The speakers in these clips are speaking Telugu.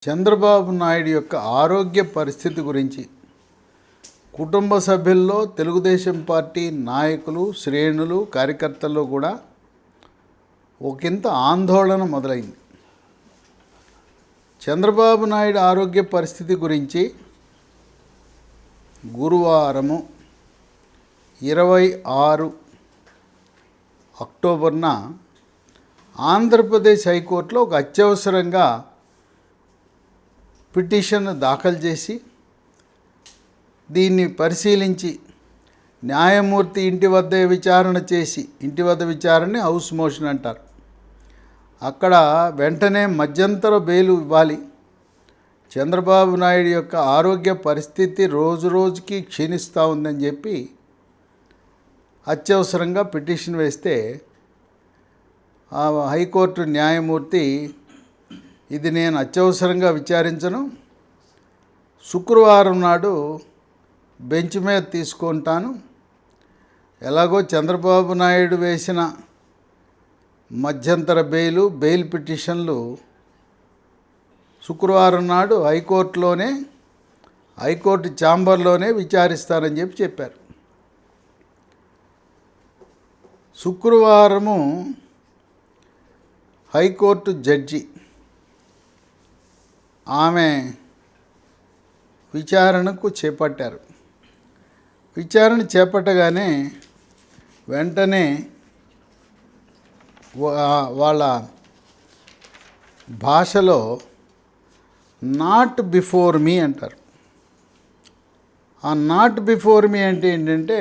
చంద్రబాబు నాయుడు యొక్క ఆరోగ్య పరిస్థితి గురించి కుటుంబ సభ్యుల్లో తెలుగుదేశం పార్టీ నాయకులు, శ్రేణులు, కార్యకర్తల్లో కూడా ఒకంత ఆందోళన మొదలైంది. చంద్రబాబు నాయుడు ఆరోగ్య పరిస్థితి గురించి గురువారము 26 అక్టోబర్న ఆంధ్రప్రదేశ్ హైకోర్టులో ఒక అత్యవసరంగా పిటిషన్ దాఖలు చేసి దీన్ని పరిశీలించి న్యాయమూర్తి ఇంటి వద్ద విచారణని హౌస్ మోషన్ అంటారు. అక్కడ వెంటనే మధ్యంతర బెయిల్ ఇవ్వాలి. చంద్రబాబు నాయుడు యొక్క ఆరోగ్య పరిస్థితి రోజురోజుకి క్షీణిస్తూ ఉందని చెప్పి అత్యవసరంగా పిటిషన్ వేస్తే ఆ హైకోర్టు న్యాయమూర్తి ఇది నేను అత్యవసరంగా విచారించను, శుక్రవారం నాడు బెంచ్ మీద తీసుకుంటాను, ఎలాగో చంద్రబాబు నాయుడు వేసిన మధ్యంతర బెయిల్ పిటిషన్లు శుక్రవారం నాడు హైకోర్టు ఛాంబర్లోనే విచారిస్తానని చెప్పారు. శుక్రవారము హైకోర్టు జడ్జి ఆమె విచారణకు చేపట్టారు. విచారణ చేపట్టగానే వెంటనే వాళ్ళ భాషలో నాట్ బిఫోర్ మీ అంటారు. ఆ నాట్ బిఫోర్ మీ అంటే ఏంటంటే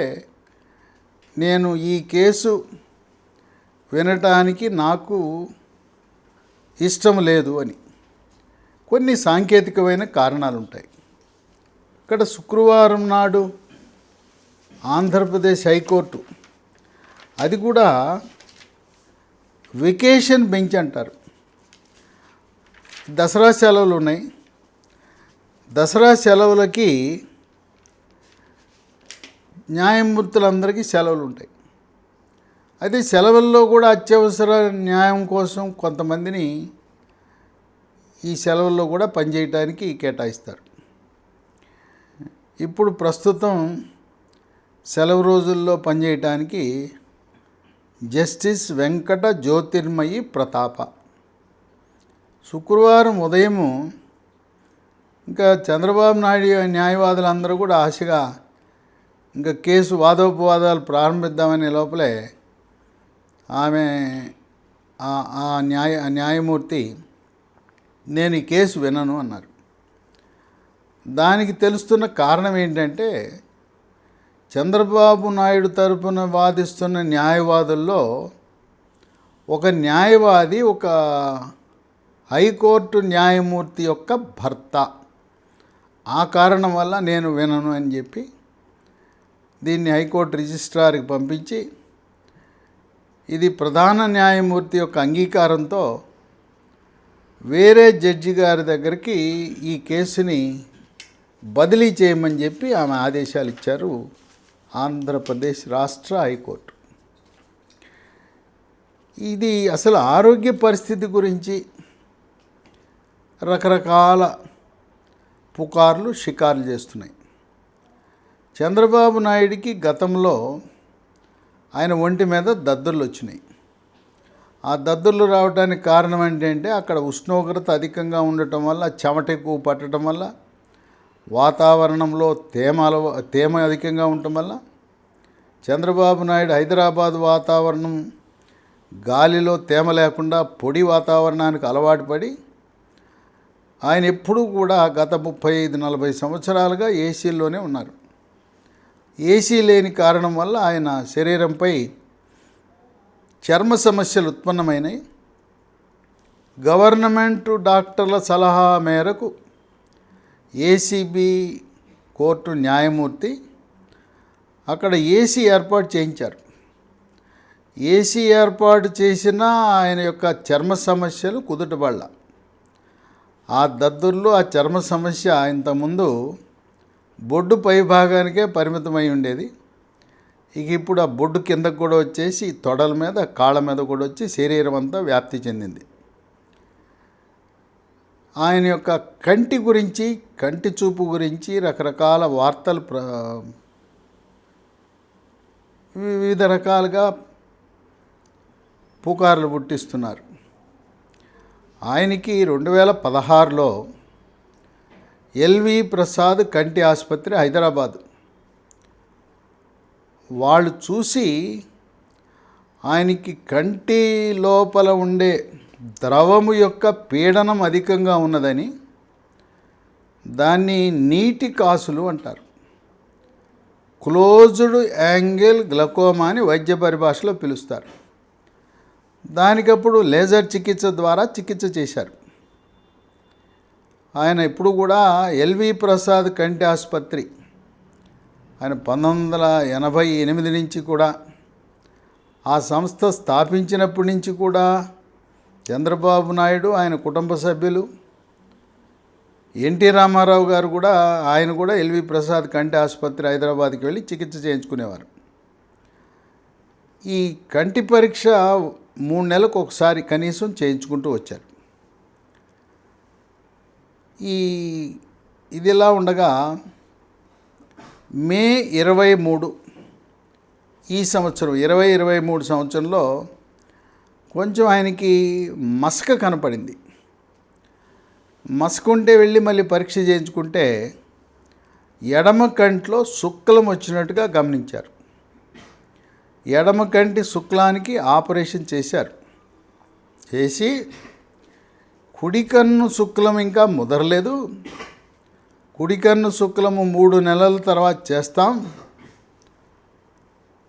నేను ఈ కేసు వినటానికి నాకు ఇష్టం లేదు అని. కొన్ని సాంకేతికమైన కారణాలు ఉంటాయి. ఇక్కడ శుక్రవారం నాడు ఆంధ్రప్రదేశ్ హైకోర్టు, అది కూడా వెకేషన్ బెంచ్ అంటారు. దసరా సెలవులు ఉన్నాయి. దసరా సెలవులకి న్యాయమూర్తులందరికీ సెలవులు ఉంటాయి. అయితే సెలవుల్లో కూడా అత్యవసర న్యాయం కోసం కొంతమందిని ఈ సెలవుల్లో కూడా పనిచేయటానికి కేటాయిస్తారు. ఇప్పుడు ప్రస్తుతం సెలవు రోజుల్లో పనిచేయటానికి జస్టిస్ వెంకట జ్యోతిర్మయి ప్రతాప శుక్రవారం ఉదయము ఇంకా చంద్రబాబు నాయుడు న్యాయవాదులందరూ కూడా ఆశగా ఇంకా కేసు వాదోపవాదాలు ప్రారంభిద్దామనే లోపలే ఆమె న్యాయమూర్తి నేను ఈ కేసు వినను అన్నారు. దానికి తెలుస్తున్న కారణం ఏంటంటే చంద్రబాబు నాయుడు తరపున వాదిస్తున్న న్యాయవాదుల్లో ఒక న్యాయవాది ఒక హైకోర్టు న్యాయమూర్తి యొక్క భర్త. ఆ కారణం వల్ల నేను వినను అని చెప్పి దీన్ని హైకోర్టు రిజిస్ట్రార్కి పంపించి ఇది ప్రధాన న్యాయమూర్తి యొక్క అంగీకారంతో వేరే జడ్జి గారి దగ్గరికి ఈ కేసుని బదిలీ చేయమని చెప్పి ఆమె ఆదేశాలు ఇచ్చారు ఆంధ్రప్రదేశ్ రాష్ట్ర హైకోర్టు. ఇది అసలు ఆరోగ్య పరిస్థితి గురించి రకరకాల పుకార్లు షికార్లు చేస్తున్నాయి. చంద్రబాబు నాయుడికి గతంలో ఆయన ఒంటి మీద దద్దుర్లు వచ్చినాయి. ఆ దద్దుర్లు రావడానికి కారణం ఏంటంటే అక్కడ ఉష్ణోగ్రత అధికంగా ఉండటం వల్ల, చెమట ఎక్కువ పట్టడం వల్ల, వాతావరణంలో తేమ అధికంగా ఉండటం వల్ల చంద్రబాబు నాయుడు హైదరాబాద్ వాతావరణం గాలిలో తేమ లేకుండా పొడి వాతావరణానికి అలవాటు పడి ఆయన ఎప్పుడూ కూడా గత 35-40 సంవత్సరాలుగా ఏసీల్లోనే ఉన్నారు. ఏసీ లేని కారణం వల్ల ఆయన శరీరంపై చర్మ సమస్యలు ఉత్పన్నమైనాయి. గవర్నమెంట్ డాక్టర్ల సలహా మేరకు ఏసీబీ కోర్టు న్యాయమూర్తి అక్కడ ఏసీ ఏర్పాటు చేయించారు. ఏసీ ఏర్పాటు చేసినా ఆయన యొక్క చర్మ సమస్యలు కుదుటపడాల. ఆ దద్దుర్లు, ఆ చర్మ సమస్య ఇంతకుముందు బొడ్డు పై భాగానికే పరిమితమై ఉండేది. ఇక ఇప్పుడు ఆ బొడ్డు కిందకు కూడా వచ్చేసి తొడల మీద, కాళ్ళ మీద కూడా వచ్చి శరీరం అంతా వ్యాప్తి చెందింది. ఆయన యొక్క కంటి గురించి, కంటి చూపు గురించి రకరకాల వార్తలు వివిధ రకాలుగా పుకార్లు పుట్టిస్తున్నారు. ఆయనకి 2016లో ఎల్వి ప్రసాద్ కంటి ఆసుపత్రి హైదరాబాద్ వాళ్ళు చూసి ఆయనకి కంటి లోపల ఉండే ద్రవము యొక్క పీడనం అధికంగా ఉన్నదని, దాన్ని నీటి కాసులు అంటారు. క్లోజ్డ్ యాంగిల్ గ్లకోమా అని వైద్య పరిభాషలో పిలుస్తారు. దానికప్పుడు లేజర్ చికిత్స ద్వారా చికిత్స చేశారు. ఆయన ఇప్పుడు కూడా ఎల్వి ప్రసాద్ కంటి ఆసుపత్రి ఆయన 1988 నుంచి కూడా, ఆ సంస్థ స్థాపించినప్పటి నుంచి కూడా చంద్రబాబు నాయుడు, ఆయన కుటుంబ సభ్యులు, ఎన్టీ రామారావు గారు కూడా, ఆయన కూడా ఎల్వి ప్రసాద్ కంటి ఆసుపత్రి హైదరాబాద్కి వెళ్ళి చికిత్స చేయించుకునేవారు. ఈ కంటి పరీక్ష 3 నెలలకు ఒకసారి కనీసం చేయించుకుంటూ వచ్చారు. ఇదిలా ఉండగా మే 23 ఈ సంవత్సరం 2023 సంవత్సరంలో కొంచెం ఆయనకి మసక కనపడింది. మసకుంటే వెళ్ళి మళ్ళీ పరీక్ష చేయించుకుంటే ఎడమ కంట్లో శుక్లం వచ్చినట్టుగా గమనించారు. ఎడమ కంటి శుక్లానికి ఆపరేషన్ చేశారు. చేసి కుడి కన్ను శుక్లం ఇంకా ముదరలేదు, కుడి కన్ను శుక్లము 3 నెలల తర్వాత చేస్తాం,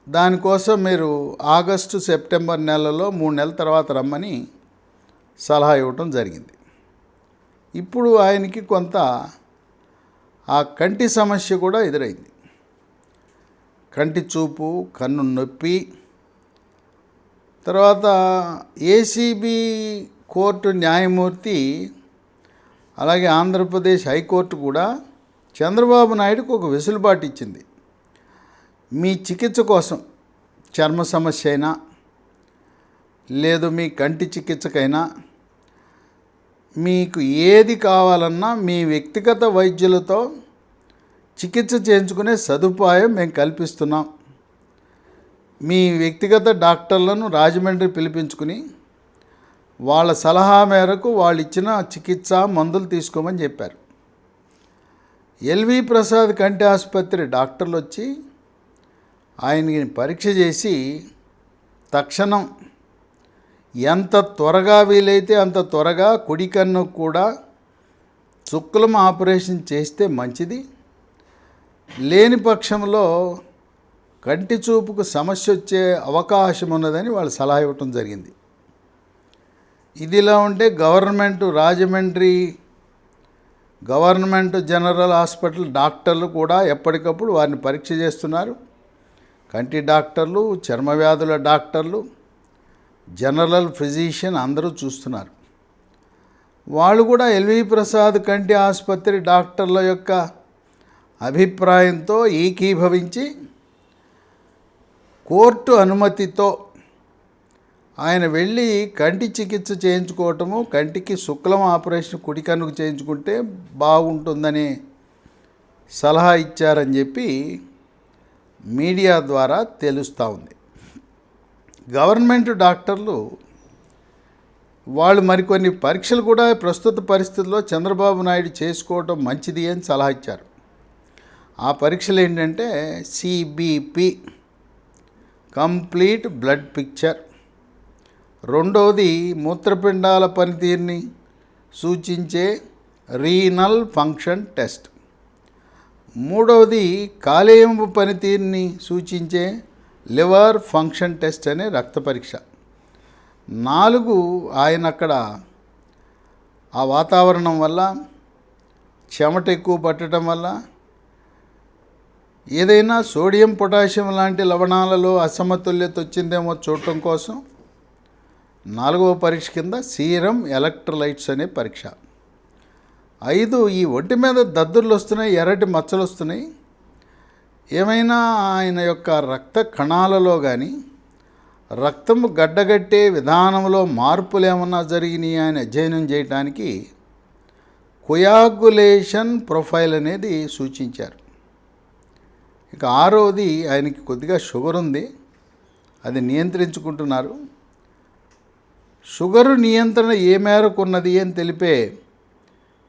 దానికోసం మీరు ఆగస్టు సెప్టెంబర్ నెలలో 3 నెలల తర్వాత రమ్మని సలహా ఇవ్వటం జరిగింది. ఇప్పుడు ఆయనకి కొంత ఆ కంటి సమస్య కూడా ఎదురైంది. కంటి చూపు, కన్ను నొప్పి, తర్వాత ఏసీబీ కోర్టు న్యాయమూర్తి, అలాగే ఆంధ్రప్రదేశ్ హైకోర్టు కూడా చంద్రబాబు నాయుడుకు ఒక వెసులుబాటు ఇచ్చింది. మీ చికిత్స కోసం చర్మ సమస్య అయినా, లేదు మీ కంటి చికిత్సకైనా, మీకు ఏది కావాలన్నా మీ వ్యక్తిగత వైద్యులతో చికిత్స చేయించుకునే సదుపాయం మేము కల్పిస్తున్నాం. మీ వ్యక్తిగత డాక్టర్లను రాజమండ్రి పిలిపించుకుని వాళ్ళ సలహా మేరకు వాళ్ళు ఇచ్చిన చికిత్స మందులు తీసుకోమని చెప్పారు. ఎల్వి ప్రసాద్ కంటి ఆసుపత్రి డాక్టర్లు వచ్చి ఆయనకి పరీక్ష చేసి తక్షణం ఎంత త్వరగా వీలైతే అంత త్వరగా కుడి కన్ను కూడా శుక్లం ఆపరేషన్ చేస్తే మంచిది, లేని పక్షంలో కంటి చూపుకు సమస్య వచ్చే అవకాశం ఉన్నదని వాళ్ళు సలహా ఇవ్వటం జరిగింది. ఇదిలా ఉంటే రాజమండ్రి గవర్నమెంట్ జనరల్ హాస్పిటల్ డాక్టర్లు కూడా ఎప్పటికప్పుడు వారిని పరీక్ష చేస్తున్నారు. కంటి డాక్టర్లు, చర్మ వ్యాధుల డాక్టర్లు, జనరల్ ఫిజిషియన్ అందరూ చూస్తున్నారు. వాళ్ళు కూడా ఎల్వి ప్రసాద్ కంటి ఆసుపత్రి డాక్టర్ల యొక్క అభిప్రాయంతో ఏకీభవించి కోర్టు అనుమతితో ఆయన వెళ్ళి కంటి చికిత్స చేయించుకోవటము, కంటికి శుక్లం ఆపరేషన్ కుడి కన్నుకు చేయించుకుంటే బాగుంటుందని సలహా ఇచ్చారని చెప్పి మీడియా ద్వారా తెలుస్తూ ఉంది. గవర్నమెంట్ డాక్టర్లు వాళ్ళు మరికొన్ని పరీక్షలు కూడా ప్రస్తుత పరిస్థితుల్లో చంద్రబాబు నాయుడు చేసుకోవటం మంచిది అని సలహా ఇచ్చారు. ఆ పరీక్షలు ఏంటంటే సిబిపి, కంప్లీట్ బ్లడ్ పిక్చర్, రెండవది మూత్రపిండాల పనితీరుని సూచించే రీనల్ ఫంక్షన్ టెస్ట్, మూడవది కాలేయము పనితీరుని సూచించే లివర్ ఫంక్షన్ టెస్ట్ అనే రక్త పరీక్ష, 4 ఆయన అక్కడ ఆ వాతావరణం వల్ల, చెమట ఎక్కువ పట్టడం వల్ల, ఏదైనా సోడియం పొటాషియం లాంటి లవణాలలో అసమతుల్యత వచ్చిందేమో చూడటం కోసం 4వ పరీక్ష కింద సీరం ఎలక్ట్రోలైట్స్ అనే పరీక్ష. 5 ఈ ఒంటి మీద దద్దుర్లు వస్తున్నాయి, ఎర్రటి మచ్చలు వస్తున్నాయి, ఏమైనా ఆయన యొక్క రక్త కణాలలో కానీ రక్తము గడ్డగట్టే విధానంలో మార్పులు ఏమన్నా జరిగినాయి అని అధ్యయనం చేయడానికి కొయాగులేషన్ ప్రొఫైల్ అనేది సూచించారు. ఇక ఆరోది ఆయనకి కొద్దిగా షుగర్ ఉంది, అది నియంత్రించుకుంటున్నారు. షుగరు నియంత్రణ ఏ మేరకు ఉన్నది అని తెలిపే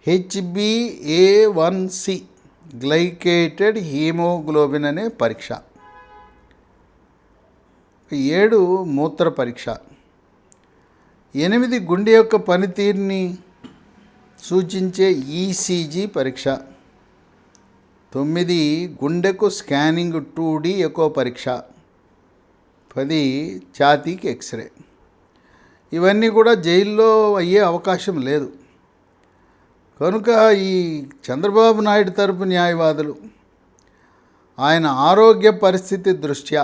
HbA1c గ్లైకేటెడ్ హీమోగ్లోబిన్ అనే పరీక్ష. 7 మూత్ర పరీక్ష. 8 గుండె యొక్క పనితీరుని సూచించే ECG పరీక్ష. 9 గుండెకు స్కానింగ్ 2D ఎకో పరీక్ష. 10 ఛాతీకి ఎక్స్రే. ఇవన్నీ కూడా జైల్లో అయ్యే అవకాశం లేదు. కనుక ఈ చంద్రబాబు నాయుడు తరపు న్యాయవాదులు ఆయన ఆరోగ్య పరిస్థితి దృష్ట్యా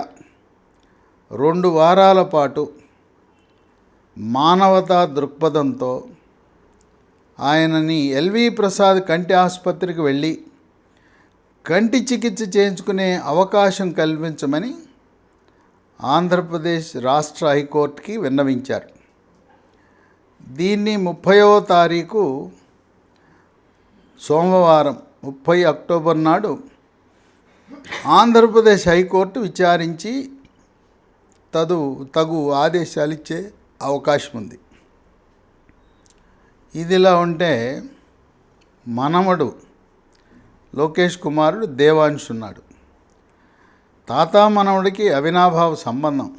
2 వారాల పాటు మానవతా దృక్పథంతో ఆయనని ఎల్వి ప్రసాద్ కంటి ఆసుపత్రికి వెళ్ళి కంటి చికిత్స చేయించుకునే అవకాశం కల్పించమని ఆంధ్రప్రదేశ్ రాష్ట్ర హైకోర్టుకి విన్నవించారు. దీన్ని 30వ తారీఖు సోమవారం 30 అక్టోబర్ నాడు ఆంధ్రప్రదేశ్ హైకోర్టు విచారించి తగు ఆదేశాలు ఇచ్చే అవకాశం ఉంది. ఇదిలా ఉంటే మనవడు లోకేష్ కుమారుడు దేవాంశ్ ఉన్నాడు. తాత మనవడికి అవినాభావ సంబంధం.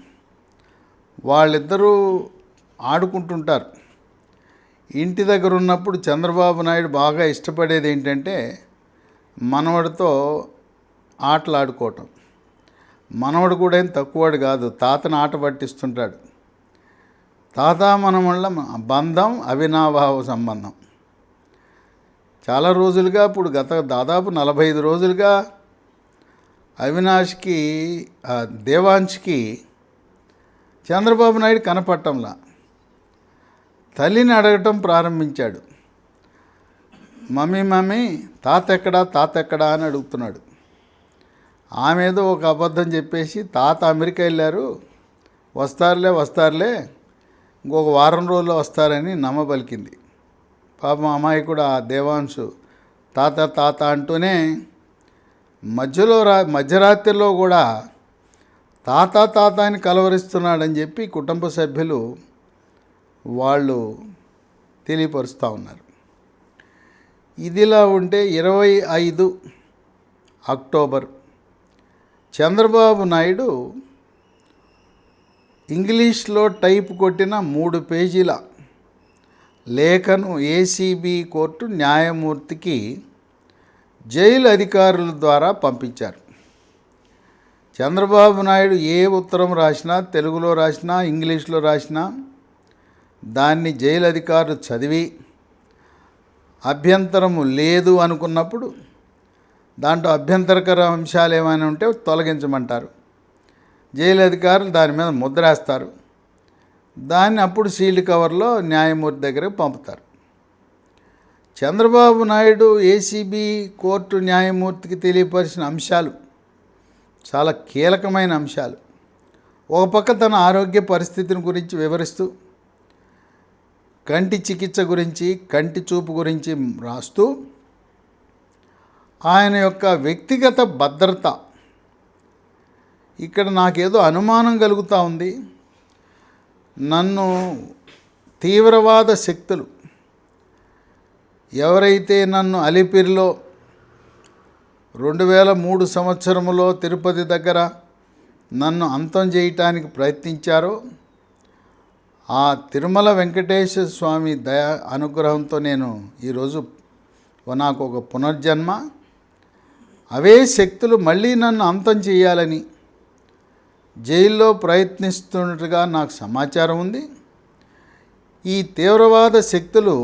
వాళ్ళిద్దరూ ఆడుకుంటుంటారు. ఇంటి దగ్గర ఉన్నప్పుడు చంద్రబాబు నాయుడు బాగా ఇష్టపడేది ఏంటంటే మనవడితో ఆటలాడుకోవటం. మనవడు కూడా ఏం తక్కువడు కాదు, తాతను ఆట పట్టిస్తుంటాడు. తాత మనవళ్ళ బంధం అవినాభావ సంబంధం. చాలా రోజులుగా, ఇప్పుడు దాదాపు 45 రోజులుగా అవినాష్కి దేవాంశ్కి చంద్రబాబు నాయుడు కనపట్టంలా. తల్లిని అడగటం ప్రారంభించాడు. మమ్మీ తాత ఎక్కడా అని అడుగుతున్నాడు. ఆమె ఏదో ఒక అబద్ధం చెప్పేసి తాత అమెరికా వెళ్ళారు, వస్తారులే ఇంకొక వారం రోజుల్లో వస్తారని నమ్మబలికింది. పాపం అమ్మాయి కూడా ఆ దేవాంశు తాత అంటూనే మధ్యరాత్రిలో కూడా తాత అని కలవరిస్తున్నాడని చెప్పి కుటుంబ సభ్యులు వాళ్ళు తెలియపరుస్తూ ఉన్నారు. ఇదిలా ఉంటే 25 అక్టోబర్ చంద్రబాబు నాయుడు ఇంగ్లీష్లో టైప్ కొట్టిన 3 పేజీల లేఖను ఏసీబీ కోర్టు న్యాయమూర్తికి జైలు అధికారుల ద్వారా పంపించారు. చంద్రబాబు నాయుడు ఏ ఉత్తరం రాసినా, తెలుగులో రాసినా, ఇంగ్లీష్లో రాసినా దాన్ని జైలు అధికారులు చదివి అభ్యంతరము లేదు అనుకున్నప్పుడు దాంట్లో అభ్యంతరకర అంశాలు ఏమైనా ఉంటే తొలగించమంటారు. జైలు అధికారులు దాని మీద ముద్రేస్తారు. దాన్ని అప్పుడు సీల్డ్ కవర్లో న్యాయమూర్తి దగ్గరకు పంపుతారు. చంద్రబాబు నాయుడు ఏసీబీ కోర్టు న్యాయమూర్తికి తెలియపరిచిన అంశాలు చాలా కీలకమైన అంశాలు. ఒక పక్క తన ఆరోగ్య పరిస్థితిని గురించి వివరిస్తూ, కంటి చికిత్స గురించి, కంటి చూపు గురించి రాస్తూ, ఆయన యొక్క వ్యక్తిగత భద్రత, ఇక్కడ నాకేదో అనుమానం కలుగుతూ ఉంది, నన్ను తీవ్రవాద శక్తులు ఎవరైతే నన్ను అలిపిరిలో 2003 సంవత్సరంలో తిరుపతి దగ్గర నన్ను అంతం చేయటానికి ప్రయత్నించారో, ఆ తిరుమల వెంకటేశ్వర స్వామి దయా అనుగ్రహంతో నేను ఈరోజు నాకు ఒక పునర్జన్మ, అవే శక్తులు మళ్ళీ నన్ను అంతం చేయాలని జైల్లో ప్రయత్నిస్తున్నట్టుగా నాకు సమాచారం ఉంది. ఈ తీవ్రవాద శక్తులు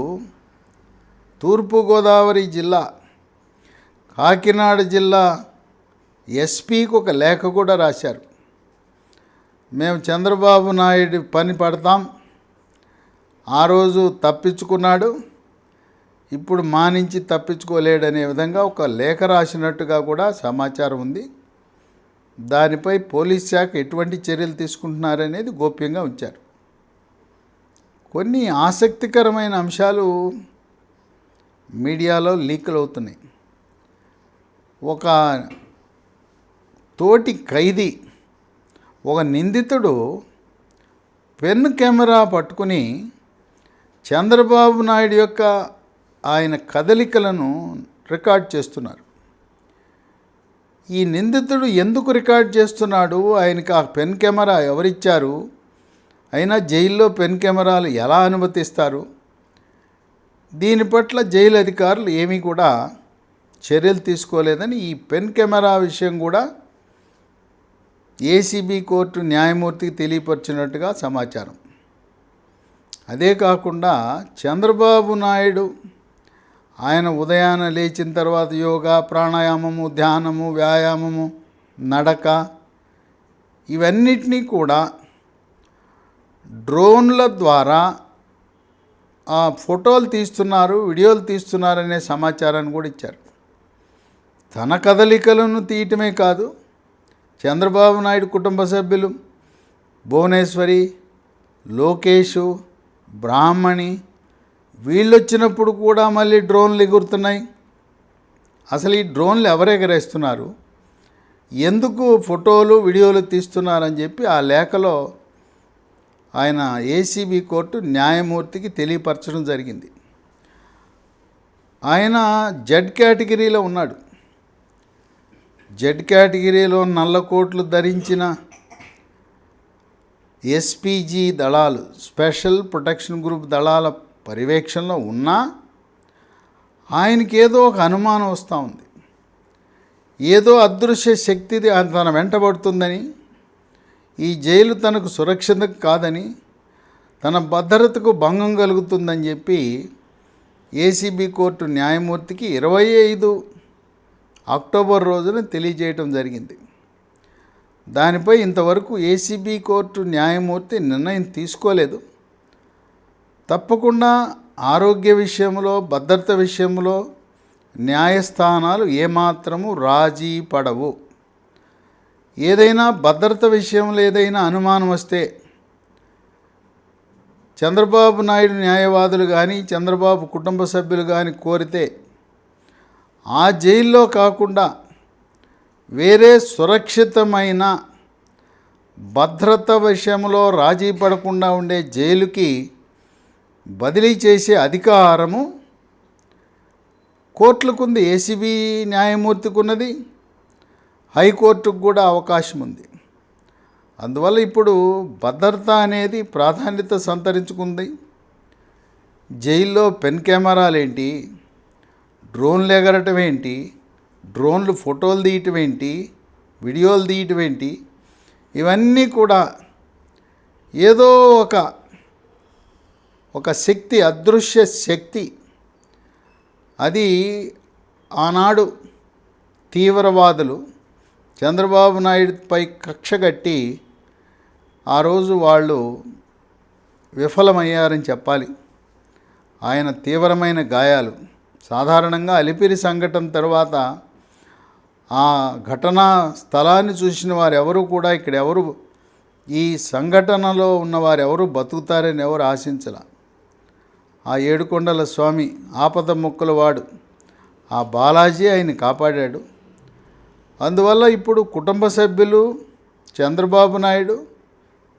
తూర్పుగోదావరి జిల్లా, కాకినాడ జిల్లా ఎస్పీకి ఒక లేఖ కూడా రాశారు. మేము చంద్రబాబు నాయుడు పని పడతాం, ఆ రోజు తప్పించుకున్నాడు, ఇప్పుడు మా నుంచి తప్పించుకోలేడనే విధంగా ఒక లేఖ రాసినట్టుగా కూడా సమాచారం ఉంది. దానిపై పోలీస్ శాఖ ఎటువంటి చర్యలు తీసుకుంటున్నారనేది గోప్యంగా ఉంచారు. కొన్ని ఆసక్తికరమైన అంశాలు మీడియాలో లీకులు అవుతున్నాయి. ఒక తోటి ఖైదీ, ఒక నిందితుడు పెన్ కెమెరా పట్టుకుని చంద్రబాబు నాయుడు యొక్క ఆయన కదలికలను రికార్డ్ చేస్తున్నారు. ఈ నిందితుడు ఎందుకు రికార్డ్ చేస్తున్నాడు, ఆయనకి ఆ పెన్ కెమెరా ఎవరిచ్చారు, అయినా జైల్లో పెన్ కెమెరాలు ఎలా అనుమతిస్తారు, దీని పట్ల జైలు అధికారులు ఏమీ కూడా చర్యలు తీసుకోలేదని ఈ పెన్ కెమెరా విషయం కూడా ఏసీబీ కోర్టు న్యాయమూర్తికి తెలియపరిచినట్టుగా సమాచారం. అదే కాకుండా చంద్రబాబు నాయుడు ఆయన ఉదయాన్నే లేచిన తర్వాత యోగా, ప్రాణాయామము, ధ్యానము, వ్యాయామము, నడక ఇవన్నిటినీ కూడా డ్రోన్ల ద్వారా ఫోటోలు తీస్తున్నారు, వీడియోలు తీస్తున్నారనే సమాచారాన్ని కూడా ఇచ్చారు. తన కదలికలను తీయటమే కాదు, చంద్రబాబు నాయుడు కుటుంబ సభ్యులు భువనేశ్వరి, లోకేషు, బ్రాహ్మణి వీళ్ళొచ్చినప్పుడు కూడా మళ్ళీ డ్రోన్లు ఎగురుతున్నాయి. అసలు ఈ డ్రోన్లు ఎవరు ఎగరేస్తున్నారు, ఎందుకు ఫోటోలు వీడియోలు తీస్తున్నారని చెప్పి ఆ లేఖలో ఆయన ఏసీబీ కోర్టు న్యాయమూర్తికి తెలియపరచడం జరిగింది. ఆయన జెడ్ కేటగిరీలో ఉన్నాడు. జెడ్ కేటగిరీలో నల్ల కోట్లు ధరించిన ఎస్పీజీ దళాలు, స్పెషల్ ప్రొటెక్షన్ గ్రూప్ దళాల పర్యవేక్షణలో ఉన్నా ఆయనకి ఏదో ఒక అనుమానం వస్తూ ఉంది. ఏదో అదృశ్య శక్తిది తన వెంటబడుతుందని, ఈ జైలు తనకు సురక్షితం కాదని, తన భద్రతకు భంగం కలుగుతుందని చెప్పి ఏసీబీ కోర్టు న్యాయమూర్తికి 25 అక్టోబర్ రోజున తెలియజేయటం జరిగింది. దానిపై ఇంతవరకు ఏసీబీ కోర్టు న్యాయమూర్తి నిర్ణయం తీసుకోలేదు. తప్పకుండా ఆరోగ్య విషయంలో, భద్రత విషయంలో న్యాయస్థానాలు ఏమాత్రము రాజీ పడవు. ఏదైనా భద్రత విషయంలో ఏదైనా అనుమానం వస్తే చంద్రబాబు నాయుడు న్యాయవాదులు కానీ, చంద్రబాబు కుటుంబ సభ్యులు కానీ కోరితే ఆ జైల్లో కాకుండా వేరే సురక్షితమైన భద్రత విషయంలో రాజీ పడకుండా ఉండే జైలుకి బదిలీ చేసే అధికారము కోర్టులకు ఉంది. ఏసీబీ న్యాయమూర్తికి ఉన్నది, హైకోర్టుకు కూడా అవకాశం ఉంది. అందువల్ల ఇప్పుడు భద్రత అనేది ప్రాధాన్యత సంతరించుకుంది. జైల్లో పెన్ కెమెరాలు ఏంటి, డ్రోన్లు ఎగరటం ఏంటి, డ్రోన్లు ఫోటోలు తీయటం ఏంటి, వీడియోలు తీయటం ఏంటి, ఇవన్నీ కూడా ఏదో ఒక శక్తి, అదృశ్య శక్తి, అది ఆనాడు తీవ్రవాదులు చంద్రబాబు నాయుడుపై కక్ష కట్టి ఆ రోజు వాళ్ళు విఫలమయ్యారని చెప్పాలి. ఆయన తీవ్రమైన గాయాలు, సాధారణంగా అలిపిరి సంఘటన తర్వాత ఆ ఘటనా స్థలాన్ని చూసిన వారెవరూ కూడా ఇక్కడెవరు ఈ సంఘటనలో ఉన్నవారెవరూ బతుకుతారని ఎవరు ఆశించల. ఆ ఏడుకొండల స్వామి ఆపద మొక్కుల వాడు ఆ బాలాజీ ఆయన కాపాడాడు. అందువల్ల ఇప్పుడు కుటుంబ సభ్యులు, చంద్రబాబు నాయుడు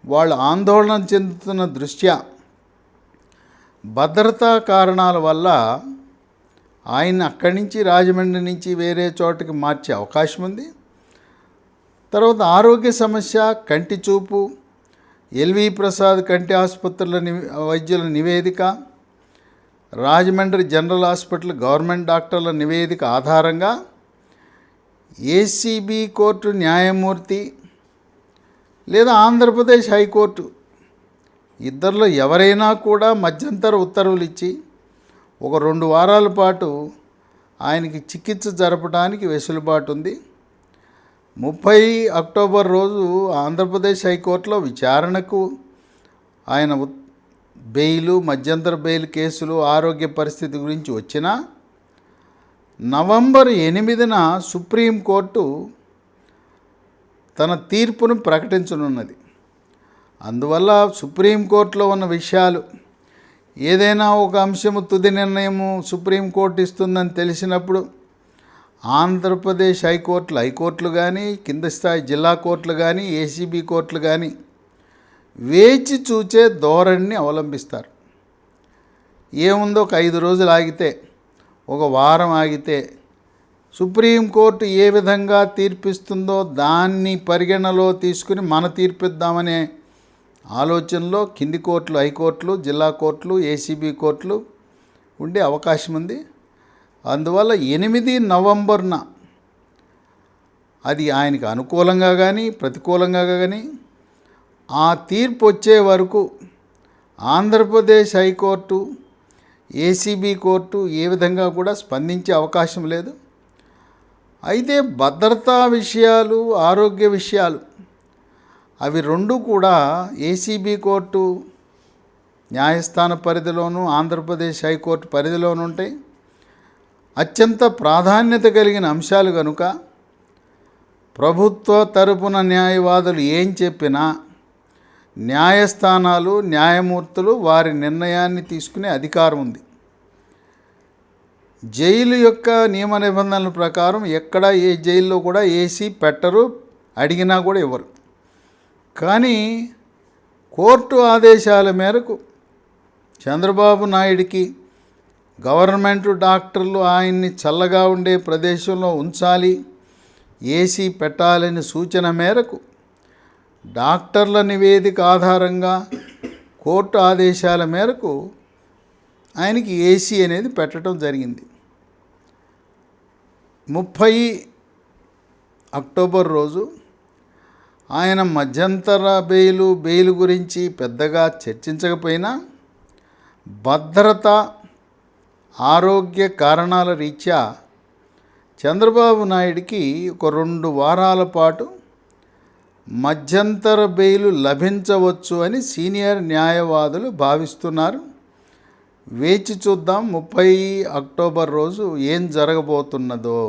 వాళ్ళు ఆందోళన చెందుతున్న దృష్ట్యా భద్రతా కారణాల వల్ల ఆయన అక్కడి నుంచి, రాజమండ్రి నుంచి వేరే చోటకి మార్చే అవకాశం ఉంది. తర్వాత ఆరోగ్య సమస్య, కంటి చూపు, ఎల్వి ప్రసాద్ కంటి ఆసుపత్రుల వైద్యుల నివేదిక, రాజమండ్రి జనరల్ హాస్పిటల్ గవర్నమెంట్ డాక్టర్ల నివేదిక ఆధారంగా ఏసీబీ కోర్టు న్యాయమూర్తి లేదా ఆంధ్రప్రదేశ్ హైకోర్టు ఇద్దరిలో ఎవరైనా కూడా మధ్యంతర ఉత్తర్వులు ఇచ్చి ఒక 2 వారాల పాటు ఆయనకి చికిత్స జరపడానికి వెసులుబాటు ఉంది. 30 అక్టోబర్ రోజు ఆంధ్రప్రదేశ్ హైకోర్టులో విచారణకు ఆయన బెయిలు, మధ్యంతర బెయిల్ కేసులు, ఆరోగ్య పరిస్థితి గురించి వచ్చినా నవంబర్ 8న సుప్రీంకోర్టు తన తీర్పును ప్రకటించనున్నది. అందువల్ల సుప్రీంకోర్టులో ఉన్న విషయాలు ఏదైనా ఒక అంశము తుది నిర్ణయము సుప్రీంకోర్టు ఇస్తుందని తెలిసినప్పుడు ఆంధ్రప్రదేశ్ హైకోర్టులు కానీ, కింద స్థాయి జిల్లా కోర్టులు కానీ, ఏసీబీ కోర్టులు కానీ వేచి చూచే ధోరణిని అవలంబిస్తారు. ఏముందో ఒక 5 రోజులు ఆగితే, ఒక వారం ఆగితే సుప్రీంకోర్టు ఏ విధంగా తీర్పిస్తుందో దాన్ని పరిగణలో తీసుకుని మన తీర్పిద్దామనే ఆలోచనలో కింది కోర్టులు, హైకోర్టులు, జిల్లా కోర్టులు, ఏసీబీ కోర్టులు ఉండే అవకాశం ఉంది. అందువల్ల 8 నవంబర్న అది ఆయనకు అనుకూలంగా కానీ ప్రతికూలంగా కానీ ఆ తీర్పు వచ్చే వరకు ఆంధ్రప్రదేశ్ హైకోర్టు, ఏసీబీ కోర్టు ఏ విధంగా కూడా స్పందించే అవకాశం లేదు. అయితే భద్రతా విషయాలు, ఆరోగ్య విషయాలు అవి రెండు కూడా ఏసీబీ కోర్టు న్యాయస్థాన పరిధిలోనూ, ఆంధ్రప్రదేశ్ హైకోర్టు పరిధిలోనూ ఉంటాయి. అత్యంత ప్రాధాన్యత కలిగిన అంశాలు కనుక ప్రభుత్వ తరపున న్యాయవాదులు ఏం చెప్పినా న్యాయస్థానాలు, న్యాయమూర్తులు వారి నిర్ణయాన్ని తీసుకునే అధికారం ఉంది. జైలు యొక్క నియమ నిబంధనల ప్రకారం ఎక్కడ ఏ జైల్లో కూడా ఏసీ పెట్టరు, అడిగినా కూడా ఇవ్వరు. కానీ కోర్టు ఆదేశాల మేరకు చంద్రబాబు నాయుడికి గవర్నమెంట్ డాక్టర్లు ఆయన్ని చల్లగా ఉండే ప్రదేశంలో ఉంచాలి, ఏసీ పెట్టాలని సూచన మేరకు డాక్టర్ల నివేదిక ఆధారంగా కోర్టు ఆదేశాల మేరకు ఆయనకి ఏసీ అనేది పెట్టడం జరిగింది. 30 అక్టోబర్ రోజు ఆయన మధ్యంతర బెయిల్ గురించి పెద్దగా చర్చించకపోయినా భద్రత, ఆరోగ్య కారణాల రీత్యా చంద్రబాబు నాయుడికి ఒక 2 వారాల పాటు మధ్యంతర బెయిల్ లభించవచ్చు అని సీనియర్ న్యాయవాదులు భావిస్తున్నారు. వేచి చూద్దాం 30 అక్టోబర్ రోజు ఏం జరగబోతున్నదో.